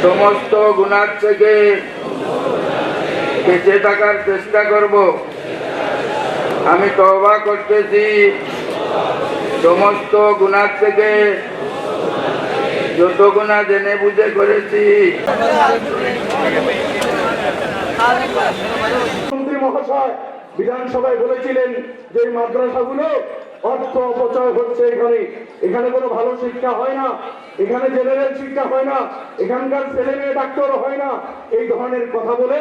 সমস্ত গুনাহ থেকে বেঁচে থাকার চেষ্টা করব। আমি তওবা করতেছি সমস্ত গুনাহ থেকে, যত গুনাহ জেনে বুঝে করেছি। মন্ত্রী মহাশয় বিধানসভায় বলেছিলেন যে এই মাদ্রাসাগুলো অর্থ অপচয় হচ্ছে। এখানে কোনো ভালো শিক্ষা হয় না, এখানে জেনারেল শিক্ষা হয় না, এখানকার ছেলে মেয়ে ডাক্তার হয় না, এই ধরনের কথা বলে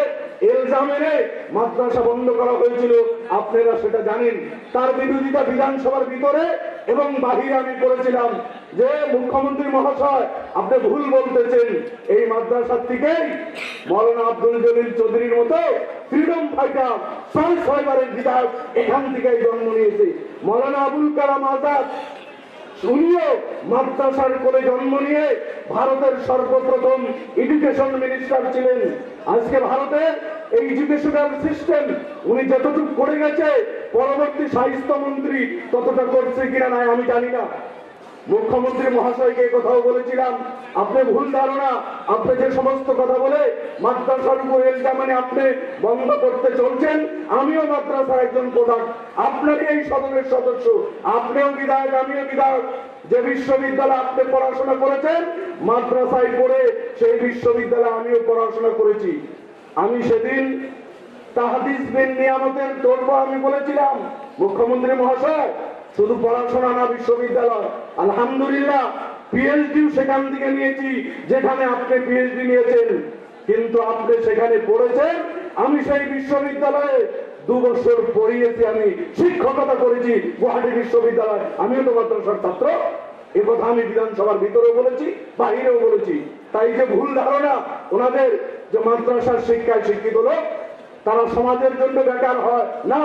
ইলজাম এনে মাদ্রাসা বন্ধ করা হয়েছিল। আপনারা সেটা জানেন। তার বিরোধিতা বিধানসভার ভিতরে এবং বাহিরে আমি করেছিলাম যে মুখ্যমন্ত্রী মহাশয় আপনি ভুল বলতেছেন। এই মাদ্রাসার থেকেই মৌলানা আব্দুল জলিল চৌধুরীর মতো ফ্রিডম ফাইটার ৬ বারের বিধায়ক এখান থেকেই জন্ম নিয়েছে। মৌলানা আবুল কালাম আজাদ উনিও মাদ্রাসার করে জন্ম নিয়ে ভারতের সর্বপ্রথম এডুকেশন মিনিস্টার ছিলেন। আজকে ভারতের এই এডুকেশনাল সিস্টেম উনি যতটুকু করে গেছে, পরবর্তী স্বাস্থ্যমন্ত্রী ততটা করছে কিনা নাই আমি জানি না। মুখ্যমন্ত্রী মহাশয়কে কথাও বলেছিলাম, আপনি ভুল ধারণা, আপনি যে সমস্ত কথা বলে মাদ্রাসার উপর ইলজাম মানে আপনি বন্ধ করতে চলছেন। আমিও মাদ্রাসার একজন প্রধান, আপনাকে এই সদনের সদস্য, আপনিও বিধায়ক, আমিও বিধায়ক। যে বিশ্ববিদ্যালয়ে আপনি পড়াশোনা করেছেন, মাদ্রাসায় পড়ে সেই বিশ্ববিদ্যালয়ে আমিও পড়াশোনা করেছি। আমি সেদিন তাহদিস বিন নিয়ামতের তরফ আমি বলেছিলাম, মুখ্যমন্ত্রী মহাশয় শুধু পড়াশোনা না, বিশ্ববিদ্যালয় আলহামদুলিল্লাহ পিএইচডিও সেখান থেকে নিয়েছি যেখানে আপনি পিএইচডি নিয়েছেন, কিন্তু আপনি সেখানে পড়েছেন। আমি সেই বিশ্ববিদ্যালয়ে 2 বছর পড়িয়েছি, আমি শিক্ষকতা করেছি গুয়াহাটি বিশ্ববিদ্যালয়, আমিও তো মাদ্রাসার ছাত্র। এ কথা আমি বিধানসভার ভিতরেও বলেছি, বাহিরেও বলেছি। তাই যে ভুল ধারণা ওনাদের যে মাদ্রাসার শিক্ষায় শিক্ষিত লোক তারা সমাজের জন্য বেকার হয় না,